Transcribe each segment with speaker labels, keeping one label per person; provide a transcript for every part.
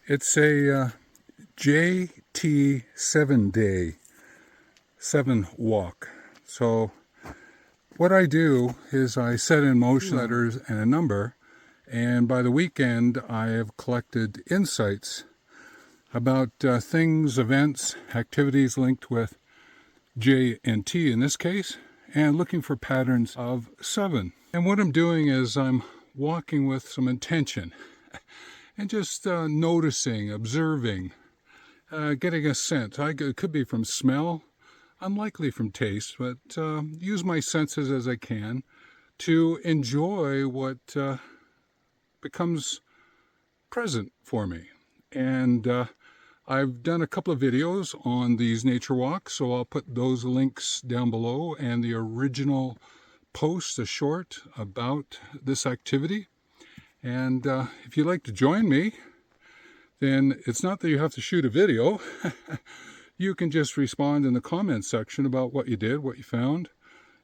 Speaker 1: It's a JT 7 day, 7 walk. So what I do is I set in motion letters and a number, and by the weekend I have collected insights about things, events, activities linked with J and T in this case, and looking for patterns of 7. And what I'm doing is I'm walking with some intention and just noticing, observing, getting a sense. It could be from smell, unlikely from taste, but use my senses as I can to enjoy what becomes present for me. And I've done a couple of videos on these nature walks, so I'll put those links down below, and the original post, a short about this activity. And if you'd like to join me, then it's not that you have to shoot a video. You can just respond in the comments section about what you did, what you found,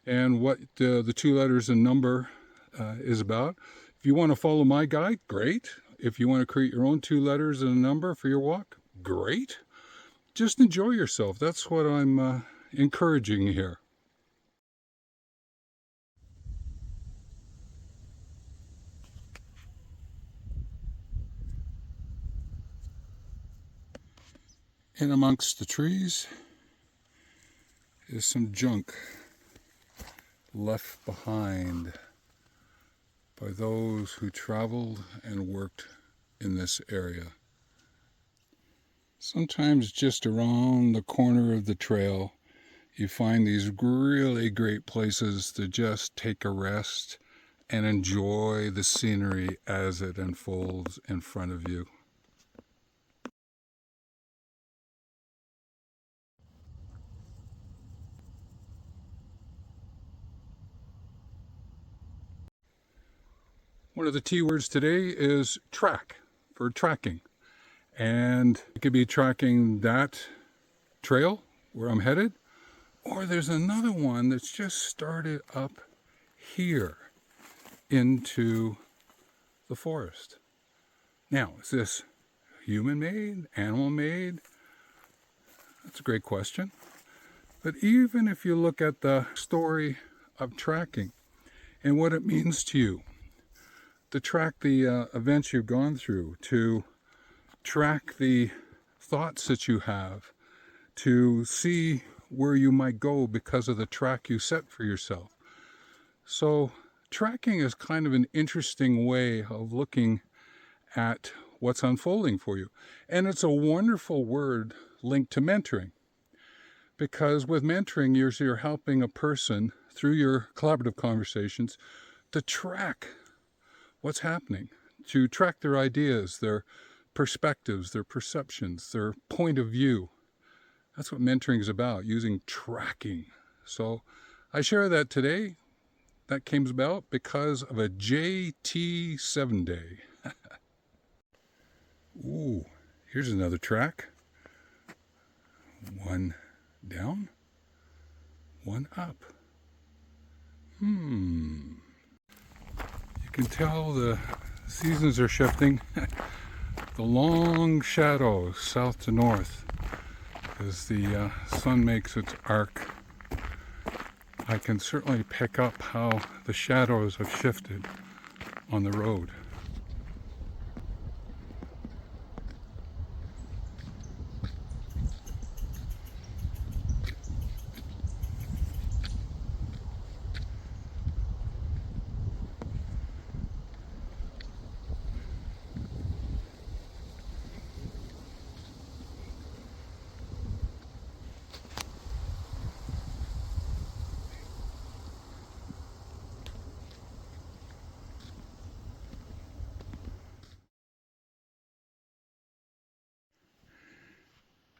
Speaker 1: and what the 2 letters and number is about. If you want to follow my guide, great. If you want to create your own 2 letters and a number for your walk, great. Just enjoy yourself. That's what I'm encouraging here. In amongst the trees is some junk left behind by those who traveled and worked in this area. Sometimes just around the corner of the trail, you find these really great places to just take a rest and enjoy the scenery as it unfolds in front of you. One of the T words today is track, for tracking. And it could be tracking that trail where I'm headed, or there's another one that's just started up here into the forest. Now, is this human-made, animal-made? That's a great question. But even if you look at the story of tracking and what it means to you, to track the events you've gone through, to track the thoughts that you have, to see where you might go because of the track you set for yourself. So tracking is kind of an interesting way of looking at what's unfolding for you. And it's a wonderful word linked to mentoring, because with mentoring, you're helping a person through your collaborative conversations to track what's happening, to track their ideas, their perspectives, their perceptions, their point of view. That's what mentoring is about, using tracking. So I share that today. That came about because of a JT 7 day. Ooh, here's another track. 1 down, 1 up. You can tell the seasons are shifting. The long shadows south to north as the sun makes its arc. I can certainly pick up how the shadows have shifted on the road.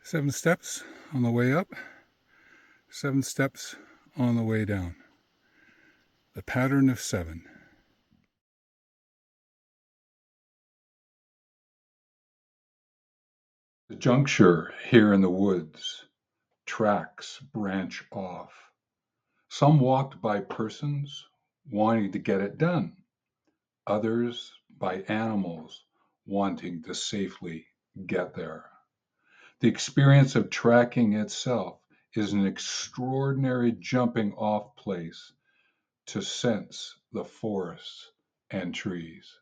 Speaker 1: Seven steps on the way up, 7 steps on the way down. The pattern of 7. The juncture here in the woods, tracks branch off. Some walked by persons wanting to get it done, others by animals wanting to safely get there. The experience of tracking itself is an extraordinary jumping off place to sense the forests and trees.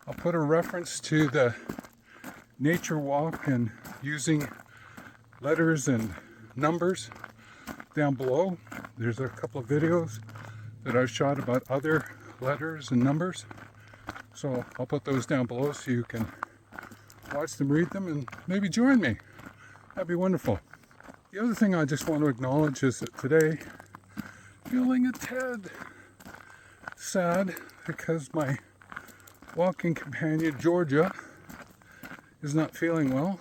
Speaker 1: I'll put a reference to the nature walk and using letters and numbers down below. There's a couple of videos that I've shot about other letters and numbers. So I'll put those down below so you can watch them, read them, and maybe join me. That'd be wonderful. The other thing I just want to acknowledge is that today, feeling a tad sad because my walking companion, Georgia, is not feeling well.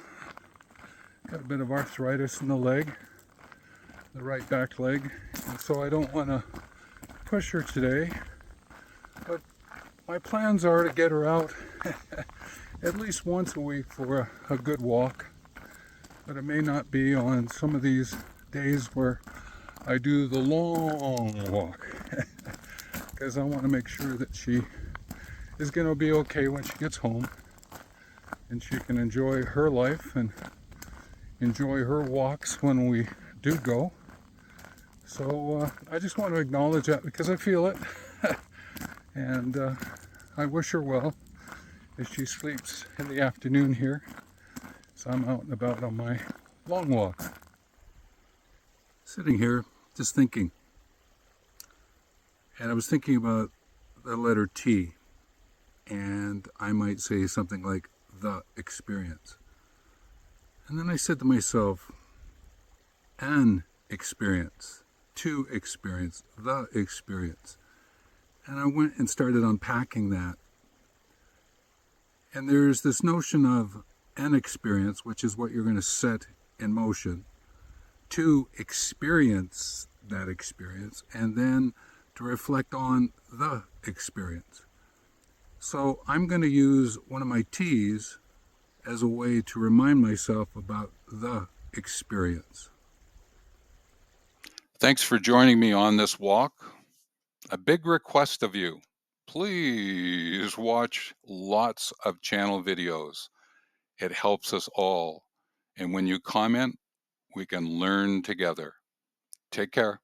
Speaker 1: Got a bit of arthritis in the leg, the right back leg, and so I don't want to push her today. But my plans are to get her out at least once a week for a good walk. But it may not be on some of these days where I do the long walk because I want to make sure that she is going to be okay when she gets home and she can enjoy her life and enjoy her walks when we do go. So I just want to acknowledge that because I feel it. And I wish her well as she sleeps in the afternoon here. So I'm out and about on my long walk. Sitting here, just thinking. And I was thinking about the letter T. And I might say something like the experience. And then I said to myself, an experience, to experience, the experience. And I went and started unpacking that. And there's this notion of an experience, which is what you're going to set in motion, to experience that experience, and then to reflect on the experience. So I'm going to use one of my T's as a way to remind myself about the experience. Thanks for joining me on this walk. A big request of you, please watch lots of channel videos. It helps us all. And when you comment, we can learn together. Take care.